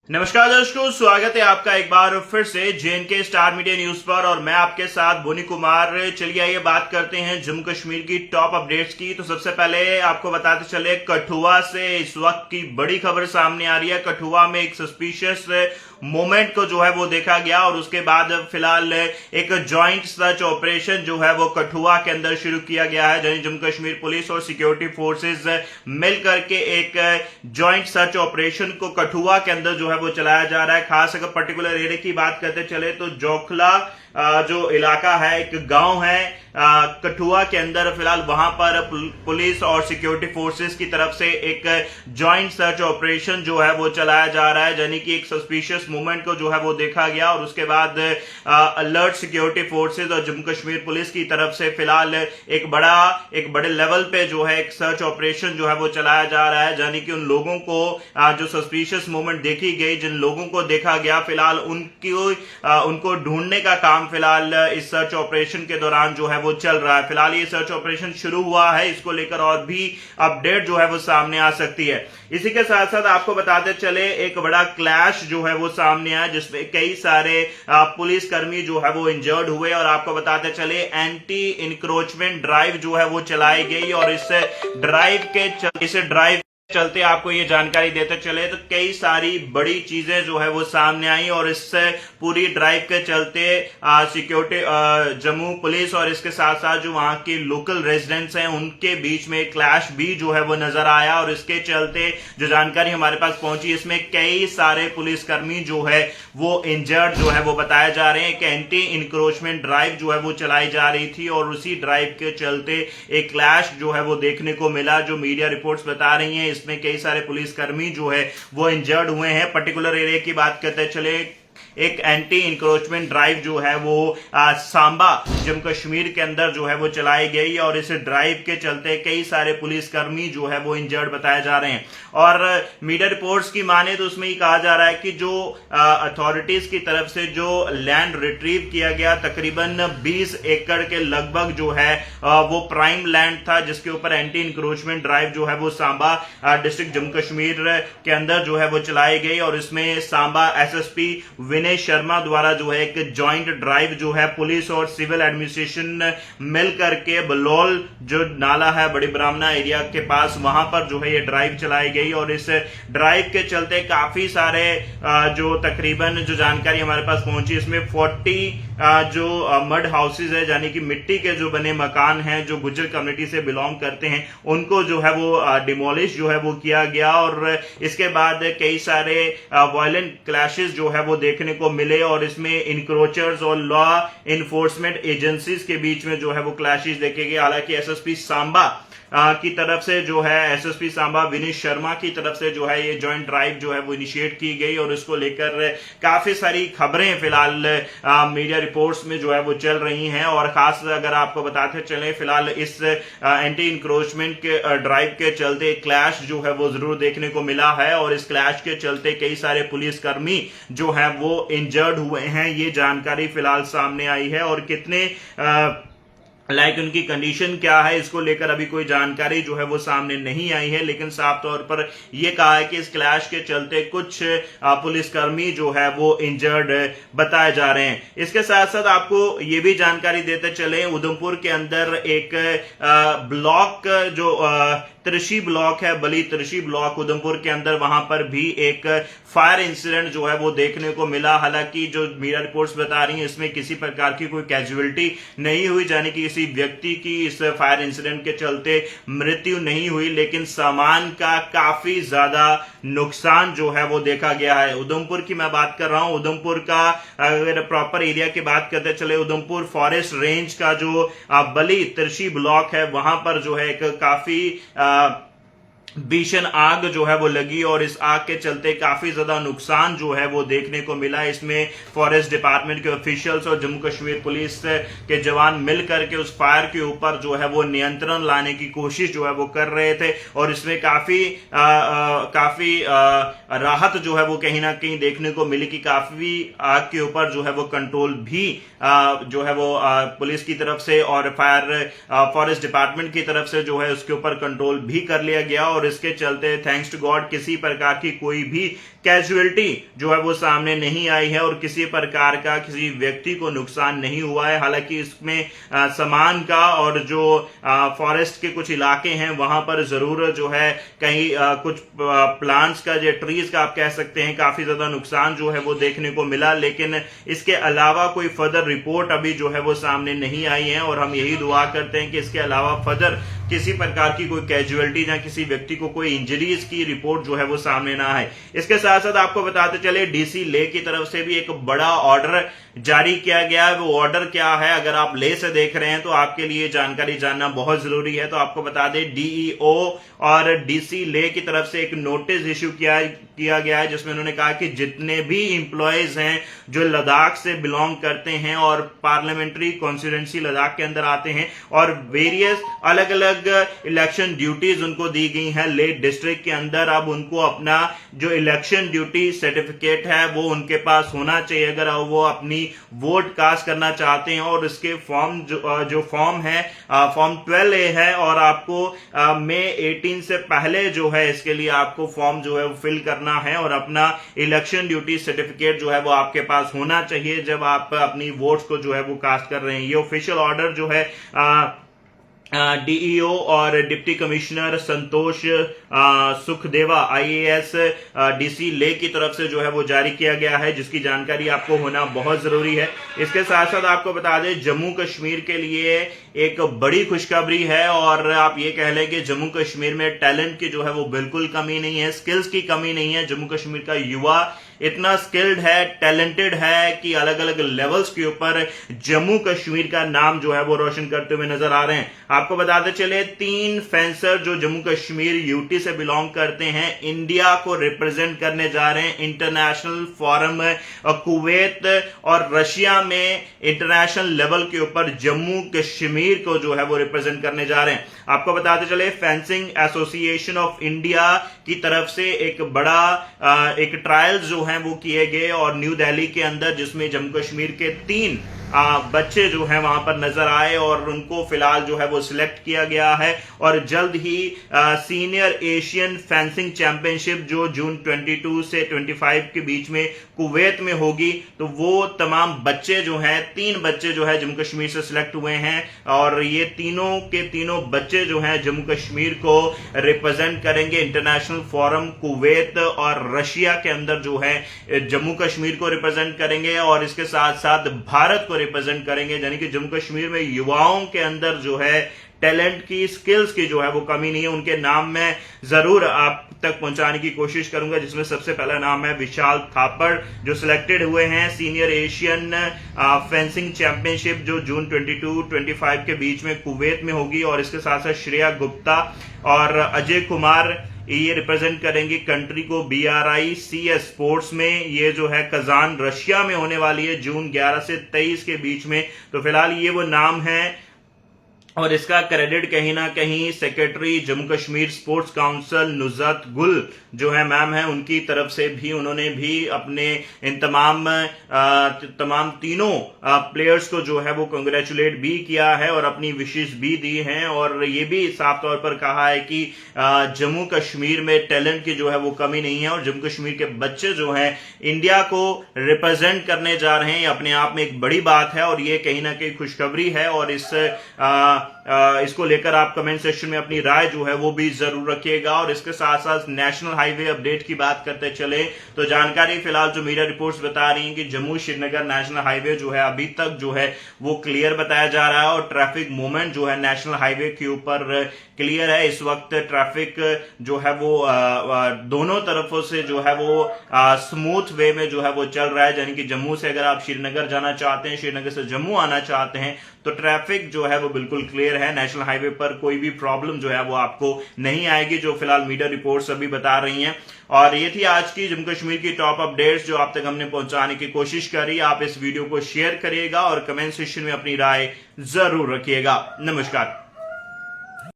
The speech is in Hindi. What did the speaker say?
नमस्कार दर्शकों, स्वागत है आपका एक बार फिर से जेएनके स्टार मीडिया न्यूज पर और मैं आपके साथ बोनी कुमार। चलिए आइए बात करते हैं जम्मू कश्मीर की टॉप अपडेट्स की। तो सबसे पहले आपको बताते चले, कठुआ से इस वक्त की बड़ी खबर सामने आ रही है। कठुआ में एक सस्पिशियस मोमेंट को जो है वो देखा गया और उसके बाद फिलहाल एक जॉइंट सर्च ऑपरेशन जो है वो कठुआ के अंदर शुरू किया गया है। जम्मू कश्मीर पुलिस और सिक्योरिटी फोर्सेस मिल करके एक जॉइंट सर्च ऑपरेशन को कठुआ के अंदर जो है वो चलाया जा रहा है। खास अगर पर्टिकुलर एरिया की बात करते चले तो जोखला जो इलाका है, एक गांव है कठुआ के अंदर, फिलहाल वहां पर पुलिस और सिक्योरिटी फोर्सेस की तरफ से एक जॉइंट सर्च ऑपरेशन जो है वो चलाया जा रहा है। यानी कि एक सस्पिशियस मूवमेंट को जो है वो देखा गया और उसके बाद अलर्ट सिक्योरिटी फोर्सेस और जम्मू कश्मीर पुलिस की तरफ से फिलहाल एक बड़े लेवल पे जो है एक सर्च ऑपरेशन जो है वो चलाया जा रहा है। यानी कि उन लोगों को जो सस्पिशियस मूवमेंट देखी गई, जिन लोगों को देखा गया, फिलहाल उनको ढूंढने का काम फिलहाल इस सर्च ऑपरेशन के दौरान जो है वो चल रहा है। फिलहाल ये सर्च ऑपरेशन शुरू हुआ है, इसको लेकर और भी अपडेट जो है वो सामने आ सकती है। इसी के साथ साथ आपको बताते चले, एक बड़ा क्लैश जो है वो सामने आया जिसमें कई सारे पुलिसकर्मी जो है वो इंजर्ड हुए और आपको बताते चले एंटी इंक्रोचमेंट ड्राइव जो है वो चलाई गई और इस ड्राइव चलते आपको ये जानकारी देते चले तो कई सारी बड़ी चीजें जो है वो सामने आई और इससे पूरी ड्राइव के चलते सिक्योरिटी जम्मू पुलिस और इसके साथ साथ जो वहां के लोकल रेजिडेंट्स हैं उनके बीच में क्लैश भी जो है वो नजर आया और इसके चलते जो जानकारी हमारे पास पहुंची, इसमें कई सारे पुलिसकर्मी जो है वो इंजर्ड जो है वो बताए जा रहे हैं। एक एंटी इंक्रोचमेंट ड्राइव जो है वो चलाई जा रही थी और उसी ड्राइव के चलते एक क्लैश जो है वो देखने को मिला। जो मीडिया रिपोर्ट्स बता रही हैं, इसमें कई सारे पुलिसकर्मी जो है वो इंजर्ड हुए हैं। पर्टिकुलर एरिया की बात करते चले, एक एंटी इंक्रोचमेंट ड्राइव जो है वो सांबा जम्मू कश्मीर के अंदर जो है वो चलाई गई और इस ड्राइव के चलते कई सारे पुलिसकर्मी जो है वो इंजर्ड बताए जा रहे हैं। और मीडिया रिपोर्ट्स की माने तो उसमें ये कहा जा रहा है कि जो अथॉरिटीज की तरफ से जो लैंड रिट्रीव किया गया, तकरीबन 20 एकड़ के लगभग जो है वो प्राइम लैंड था जिसके ऊपर एंटी इंक्रोचमेंट ड्राइव जो है वो सांबा डिस्ट्रिक्ट जम्मू कश्मीर के अंदर जो है वो चलाई गई और इसमें सांबा एसएसपी विनय शर्मा द्वारा जो है एक जॉइंट ड्राइव जो है पुलिस और सिविल एडमिनिस्ट्रेशन मिल करके बलौल जो नाला है बड़ी ब्राह्मणा एरिया के पास, वहां पर जो है ये ड्राइव चलाई गई और इस ड्राइव के चलते काफी सारे जो तकरीबन जो जानकारी हमारे पास पहुंची, इसमें 40 जो मड हाउसेज है यानी कि मिट्टी के जो बने मकान हैं जो गुज्जर कम्युनिटी से बिलोंग करते हैं उनको जो है वो डिमोलिश जो है वो किया गया और इसके बाद कई सारे वायलेंट क्लैशेस जो है वो देखने को मिले और इसमें इंक्रोचर्स और लॉ इन्फोर्समेंट एजेंसीज के बीच में जो है वो क्लैशेस देखे गए। हालांकि एसएसपी सांबा की तरफ से जो है एसएसपी सांबा विनय शर्मा की तरफ से जो है ये जॉइंट ड्राइव जो है वो इनिशिएट की गई और इसको लेकर काफी सारी खबरें फिलहाल मीडिया रिपोर्ट्स में जो है वो चल रही हैं। और खास अगर आपको बताते चले, फिलहाल इस एंटी इंक्रोचमेंट के ड्राइव के चलते क्लैश जो है वो जरूर देखने को मिला है और इस क्लैश के चलते कई सारे पुलिसकर्मी जो है वो इंजर्ड हुए हैं, ये जानकारी फिलहाल सामने आई है। और कितने उनकी कंडीशन क्या है इसको लेकर अभी कोई जानकारी जो है वो सामने नहीं आई है, लेकिन साफ तौर पर यह कहा है कि इस क्लैश के चलते कुछ पुलिसकर्मी जो है वो इंजर्ड बताए जा रहे हैं। इसके साथ साथ आपको ये भी जानकारी देते चले, उधमपुर के अंदर एक ब्लॉक जो त्रिशी ब्लॉक है, बली त्रिशी ब्लॉक उधमपुर के अंदर, वहां पर भी एक फायर इंसिडेंट जो है वो देखने को मिला। हालांकि जो मीडिया रिपोर्ट्स बता रही हैं इसमें किसी प्रकार की कोई कैजुअलिटी नहीं हुई, यानी कि किसी व्यक्ति की इस फायर इंसिडेंट के चलते मृत्यु नहीं हुई, लेकिन सामान का काफी ज्यादा नुकसान जो है वो देखा गया है। उधमपुर की मैं बात कर रहा हूं, उधमपुर का अगर प्रॉपर एरिया की बात करते चले, उधमपुर फॉरेस्ट रेंज का जो बली त्रिशी ब्लॉक है वहां पर जो है एक काफी भीषण आग जो है वो लगी और इस आग के चलते काफी ज्यादा नुकसान जो है वो देखने को मिला। इसमें फॉरेस्ट डिपार्टमेंट के ऑफिशियल्स और जम्मू कश्मीर पुलिस के जवान मिलकर के उस फायर के ऊपर जो है वो नियंत्रण लाने की कोशिश जो है वो कर रहे थे और इसमें काफी राहत जो है वो कहीं ना कहीं देखने को मिली कि काफी आग के ऊपर जो है वो कंट्रोल भी जो है वो पुलिस की तरफ से और फॉरेस्ट डिपार्टमेंट की तरफ से जो है उसके ऊपर कंट्रोल भी कर लिया गया, और इसके चलते थैंक्स टू गॉड किसी प्रकार की कोई भी कैजुअलिटी जो है वो सामने नहीं आई है और किसी प्रकार का किसी व्यक्ति को नुकसान नहीं हुआ है। हालांकि इसमें सामान का और जो फॉरेस्ट के कुछ इलाके हैं वहां पर जरूर जो है कहीं कुछ प्लांट्स का जो ट्रीज का आप कह सकते हैं काफी ज्यादा नुकसान जो है वो देखने को मिला, लेकिन इसके अलावा कोई फर्दर रिपोर्ट अभी जो है वो सामने नहीं आई है और हम यही दुआ करते हैं कि इसके अलावा फर्दर किसी प्रकार की कोई कैजुअलिटी या किसी व्यक्ति को कोई इंजरीज की रिपोर्ट जो है वो सामने ना आए। इसके साथ साथ आपको बताते चले डीसी लेह की तरफ से भी एक बड़ा ऑर्डर जारी किया गया है। वो ऑर्डर क्या है, अगर आप लेह से देख रहे हैं तो आपके लिए जानकारी जानना बहुत जरूरी है। तो आपको बता दें डीईओ और डीसी लेह की तरफ से एक नोटिस इश्यू किया गया है जिसमें उन्होंने कहा कि जितने भी इंप्लॉयज हैं जो लद्दाख से बिलोंग करते हैं और पार्लियामेंट्री कॉन्स्टिट्यूएंसी लद्दाख के अंदर आते हैं और वेरियस अलग अलग इलेक्शन ड्यूटीज उनको दी गई हैं लेह डिस्ट्रिक्ट के अंदर, अब उनको अपना जो इलेक्शन ड्यूटी सर्टिफिकेट है वो उनके पास होना चाहिए अगर वो अपनी वोट कास्ट करना चाहते हैं। और इसके फॉर्म जो फॉर्म है फॉर्म 12A है और आपको मई 18 से पहले जो है इसके लिए आपको फॉर्म जो है वो फिल करना है और अपना इलेक्शन ड्यूटी सर्टिफिकेट जो है वो आपके पास होना चाहिए जब आप अपनी वोट्स को जो है वो कास्ट कर रहे हैं। ये ऑफिशियल ऑर्डर जो है डीईओ और डिप्टी कमिश्नर संतोष सुखदेवा आईएएस डीसी लेह की तरफ से जो है वो जारी किया गया है, जिसकी जानकारी आपको होना बहुत जरूरी है। इसके साथ साथ आपको बता दें जम्मू कश्मीर के लिए एक बड़ी खुशखबरी है और आप ये कह लें कि जम्मू कश्मीर में टैलेंट की जो है वो बिल्कुल कमी नहीं है, स्किल्स की कमी नहीं है। जम्मू कश्मीर का युवा इतना स्किल्ड है, टैलेंटेड है कि अलग अलग लेवल्स के ऊपर जम्मू कश्मीर का नाम जो है वो रोशन करते हुए नजर आ रहे हैं। आपको बताते चले 3 फेंसर जो जम्मू कश्मीर यूटी से बिलोंग करते हैं इंडिया को रिप्रेजेंट करने जा रहे हैं इंटरनेशनल फोरम कुवैत और रशिया में इंटरनेशनल लेवल के ऊपर जम्मू कश्मीर को जो है वो रिप्रेजेंट करने जा रहे हैं। आपको बताते चले फेंसिंग एसोसिएशन ऑफ इंडिया की तरफ से एक बड़ा एक ट्रायल जो हैं वो किए गए और न्यू दिल्ली के अंदर जिसमें जम्मू कश्मीर के 3 बच्चे जो हैं वहां पर नजर आए और उनको फिलहाल जो है वो सिलेक्ट किया गया है और जल्द ही सीनियर एशियन फेंसिंग चैंपियनशिप जो जून 22 से 25 के बीच में कुवैत में होगी, तो वो तमाम बच्चे जो हैं 3 बच्चे जो है जम्मू कश्मीर से सिलेक्ट हुए हैं और ये तीनों के तीनों बच्चे जो हैं जम्मू कश्मीर को रिप्रेजेंट करेंगे इंटरनेशनल फोरम कुवैत और रशिया के अंदर जो है जम्मू कश्मीर को रिप्रेजेंट करेंगे और इसके साथ साथ भारत को रिप्रेजेंट करेंगे। यानी कि जम्मू कश्मीर में युवाओं के अंदर जो है टैलेंट की स्किल्स की जो है वो कमी नहीं है। उनके नाम मैं जरूर आप तक पहुंचाने की कोशिश करूंगा, जिसमें सबसे पहला नाम है विशाल थापड़ जो सिलेक्टेड हुए हैं सीनियर एशियन फेंसिंग चैंपियनशिप जो जून 22-25 के बीच में कुवैत में होगी और इसके साथ साथ श्रेया गुप्ता और अजय कुमार ये रिप्रेजेंट करेंगे कंट्री को BRICS स्पोर्ट्स में। ये जो है कजान रशिया में होने वाली है जून 11 से 23 के बीच में। तो फिलहाल ये वो नाम है और इसका क्रेडिट कहीं ना कहीं secretary Jammu Kashmir sports council Nuzhat Gul जो है मैम है उनकी तरफ से भी उन्होंने भी अपने इन तमाम तीनों प्लेयर्स को जो है वो कंग्रेचुलेट भी किया है और अपनी विशेष भी दी हैं और ये भी साफ तौर पर कहा है कि जम्मू कश्मीर में टैलेंट की जो है वो कमी नहीं है और जम्मू कश्मीर के बच्चे जो हैं इंडिया को रिप्रेजेंट करने जा रहे हैं। ये अपने आप में एक बड़ी बात है और ये कहीं ना कहीं खुशखबरी है और इसको लेकर आप कमेंट सेक्शन में अपनी राय जो है वो भी जरूर रखिएगा। और इसके साथ साथ नेशनल हाईवे अपडेट की बात करते चले तो जानकारी फिलहाल जो मीडिया रिपोर्ट्स बता रही हैं कि जम्मू श्रीनगर नेशनल हाईवे जो है अभी तक जो है वो क्लियर बताया जा रहा है और ट्रैफिक मूवमेंट जो है नेशनल हाईवे के ऊपर क्लियर है। इस वक्त ट्रैफिक जो है वो दोनों तरफों से जो है वो स्मूथ वे में जो है वो चल रहा है। यानी कि जम्मू से अगर आप श्रीनगर जाना चाहते हैं, श्रीनगर से जम्मू आना चाहते हैं तो ट्रैफिक जो है वो बिल्कुल क्लियर है। नेशनल हाईवे पर कोई भी प्रॉब्लम जो है वो आपको नहीं आएगी, जो फिलहाल मीडिया रिपोर्ट्स अभी बता रही हैं। और ये थी आज की जम्मू कश्मीर की टॉप अपडेट्स जो आप तक हमने पहुंचाने की कोशिश करी। आप इस वीडियो को शेयर करिएगा और कमेंट सेक्शन में अपनी राय जरूर रखिएगा। नमस्कार।